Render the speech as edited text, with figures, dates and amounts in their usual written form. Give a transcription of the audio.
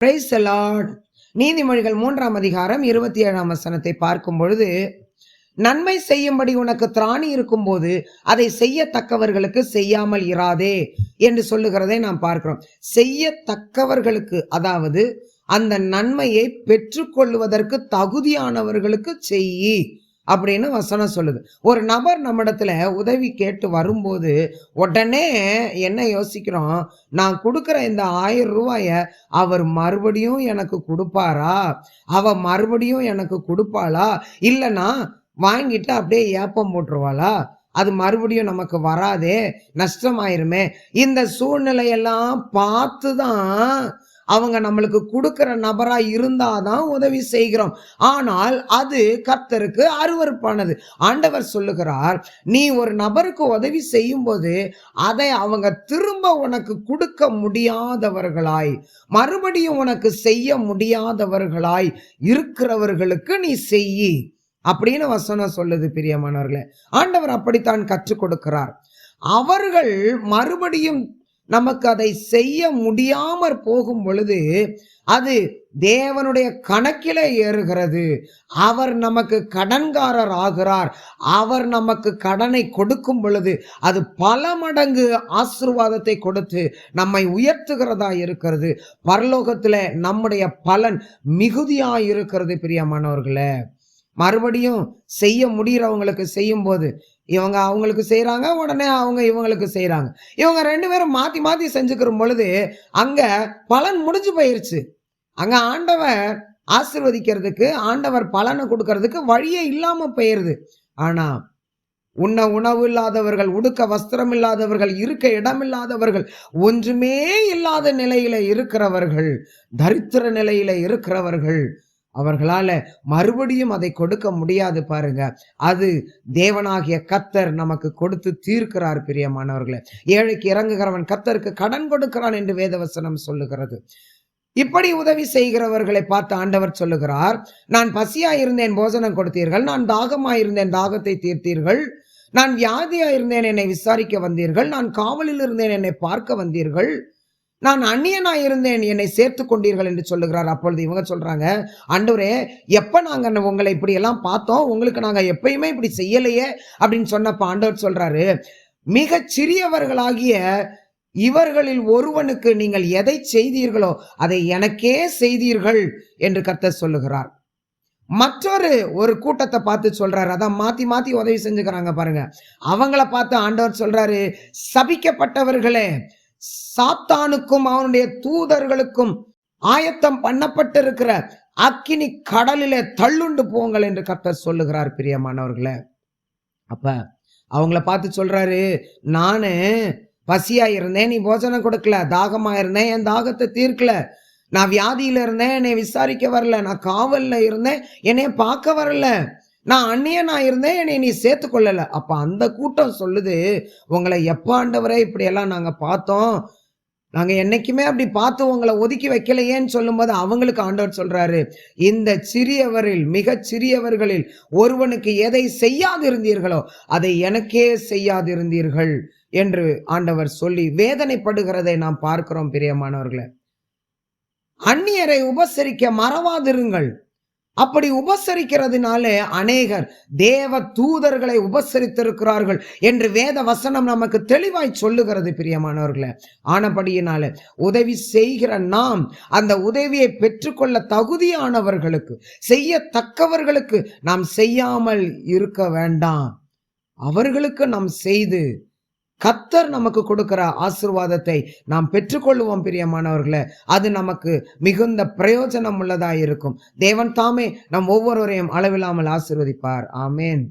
Praise the Lord. நீதிமொழிகள் 3ஆம் அதிகாரம் 27ஆம் வசனத்தை பார்க்கும் பொழுது, நன்மை செய்யும்படி உனக்கு திராணி இருக்கும்போது அதை செய்யத்தக்கவர்களுக்கு செய்யாமல் இராதே என்று சொல்லுகிறதை நாம் பார்க்கிறோம். செய்யத்தக்கவர்களுக்கு, அதாவது அந்த நன்மையை பெற்றுக்கொள்வதற்கு தகுதியானவர்களுக்கு செய்யி அப்படின்னு வசனம் சொல்லுது. ஒரு நபர் நம்மிடத்துல உதவி கேட்டு வரும்போது உடனே என்ன யோசிக்கிறோம், நான் கொடுக்கிற இந்த 1000 ரூபாய அவர் மறுபடியும் எனக்கு கொடுப்பாரா, அவ மறுபடியும் எனக்கு கொடுப்பாளா, இல்லைன்னா வாங்கிட்டு அப்படியே ஏப்பம் போட்டுருவாளா, அது மறுபடியும் நமக்கு வராதே, நஷ்டமாயிருமே. இந்த சூழ்நிலையெல்லாம் பார்த்துதான் அவங்க நம்மளுக்கு கொடுக்கிற நபரா இருந்தாதான் உதவி செய்கிறோம். ஆனால் அது கர்த்தருக்கு அருவருப்பானது. ஆண்டவர் சொல்லுகிறார், நீ ஒரு நபருக்கு உதவி செய்யும் போது அதை அவங்க திரும்ப உனக்கு கொடுக்க முடியாதவர்களாய், மறுபடியும் உனக்கு செய்ய முடியாதவர்களாய் இருக்கிறவர்களுக்கு நீ செய்யி அப்படின்னு வசனம் சொல்லுது. பிரியமானவர்களே, ஆண்டவர் அப்படித்தான் கற்றுக் கொடுக்கிறார். அவர்கள் மறுபடியும் நமக்கு அதை செய்ய முடியாமற் போகும் பொழுது அது தேவனுடைய கணக்கிலே ஏறுகிறது. அவர் நமக்கு கடன்காரர் ஆகிறார். அவர் நமக்கு கடனை கொடுக்கும் பொழுது அது பல மடங்கு ஆசீர்வாதத்தை கொடுத்து நம்மை உயர்த்துகிறதா இருக்கிறது. பரலோகத்துல நம்முடைய பலன் மிகுதியா இருக்கிறது. பிரியமானவர்களே, மறுபடியும் செய்ய முடிகிறவங்களுக்கு செய்யும் போது இவங்க அவங்களுக்கு செய்யறாங்க, உடனே அவங்க இவங்களுக்கு செய்யறாங்க. இவங்க 2 பேரும் மாத்தி மாத்தி செஞ்சுக்கிற பொழுது அங்க பலன் முடிஞ்சு போயிருச்சு. அங்க ஆண்டவர் ஆசீர்வதிக்கிறதுக்கு, ஆண்டவர் பலனை கொடுக்கறதுக்கு வழியே இல்லாம போயிருது. ஆனா உண்ண உணவு இல்லாதவர்கள், உடுக்க வஸ்திரம் இல்லாதவர்கள், இருக்க இடம் இல்லாதவர்கள், ஒன்றுமே இல்லாத நிலையில இருக்கிறவர்கள், தரித்திர நிலையில இருக்கிறவர்கள், அவர்களால மறுபடியும் அதை கொடுக்க முடியாது. பாருங்க, அது தேவனாகிய கர்த்தர் நமக்கு கொடுத்து தீர்க்கிறார். பிரியமானவர்களே, ஏழைக்கு இறங்குகிறவன் கர்த்தருக்கு கடன் கொடுக்கிறான் என்று வேதவசனம் சொல்லுகிறது. இப்படி உதவி செய்கிறவர்களை பார்த்து ஆண்டவர் சொல்லுகிறார், நான் பசியா இருந்தேன், போஜனம் கொடுத்தீர்கள். நான் தாகமா இருந்தேன், தாகத்தை தீர்த்தீர்கள். நான் வியாதியா இருந்தேன், என்னை விசாரிக்க வந்தீர்கள். நான் காவலில் இருந்தேன், என்னை பார்க்க வந்தீர்கள். நான் அந்நியனா இருந்தேன், என்னை சேர்த்து கொண்டீர்கள் என்று சொல்லுகிறார். அப்பொழுது இவங்க சொல்றாங்க, ஆண்டவரே, எப்ப நாங்க உங்களை இப்படி எல்லாம் பார்த்தோம், உங்களுக்கு நாங்க எப்பயுமே இப்படி செய்யலையே அப்படின்னு சொன்னப்ப ஆண்டவர் சொல்றாரு, மிக சிறியவர்களாகிய இவர்களில் ஒருவனுக்கு நீங்கள் எதை செய்தீர்களோ அதை எனக்கே செய்தீர்கள் என்று கர்த்தர் சொல்லுகிறார். ஒரு கூட்டத்தை பார்த்து சொல்றாரு, அதான் மாத்தி மாத்தி உதவி செஞ்சுக்கிறாங்க பாருங்க. அவங்கள பார்த்து ஆண்டவர் சொல்றாரு, சபிக்கப்பட்டவர்களே, சாத்தானுக்கும் அவனுடைய தூதர்களுக்கும் ஆயத்தம் பண்ணப்பட்டிருக்கிற அக்கினி கடலிலே தள்ளுண்டு போங்கள் என்று கர்த்தர் சொல்லுகிறார். பிரியமானவர்களே, அப்ப அவங்கள பார்த்து சொல்றாரு, நானு பசியா இருந்தேன், நீ போஜனம் கொடுக்கல. தாகமா இருந்தேன், என் தாகத்தை தீர்க்கல. நான் வியாதியில இருந்தேன், என்னை விசாரிக்க வரல. நான் காவல்ல இருந்தேன், என்னைய பார்க்க வரல. நான் அந்நியனா இருந்தேன், என்னை நீ சேர்த்து கொள்ளல. அப்ப அந்த கூட்டம் சொல்லுது, உங்களை எப்ப ஆண்டவரே இப்படியெல்லாம் நாங்க பார்த்தோம், நாங்க என்னைக்குமே அப்படி பார்த்து உங்களை ஒதுக்கி வைக்கலையேன்னு சொல்லும் போது அவங்களுக்கு ஆண்டவர் சொல்றாரு, இந்த சிறியவரில், மிக சிறியவர்களில் ஒருவனுக்கு எதை செய்யாதிருந்தீர்களோ அதை எனக்கே செய்யாதிருந்தீர்கள் என்று ஆண்டவர் சொல்லி வேதனைப்படுகிறதை நாம் பார்க்கிறோம். பிரியமானவர்களே, அந்நியரை உபசரிக்க மறவாதிருங்கள். அப்படி உபசரிக்கிறதுனாலே அநேகர் தேவ தூதர்களை உபசரித்திருக்கிறார்கள் என்று வேத வசனம் நமக்கு தெளிவாய் சொல்லுகிறது. பிரியமானவர்களே, ஆனபடியினால உதவி செய்கிற நாம் அந்த உதவியை பெற்றுக்கொள்ள தகுதியானவர்களுக்கு, செய்யத்தக்கவர்களுக்கு நாம் செய்யாமல் இருக்க வேண்டாம். அவர்களுக்கு நாம் செய்து கர்த்தர் நமக்கு கொடுக்கிற ஆசீர்வாதத்தை நாம் பெற்றுக்கொள்வோம். பிரியமானவர்களே, அது நமக்கு மிகுந்த பிரயோஜனம் உள்ளதா இருக்கும். தேவன் தாமே நம் ஒவ்வொருவரையும் அளவில்லாமல் ஆசீர்வதிப்பார். ஆமேன்.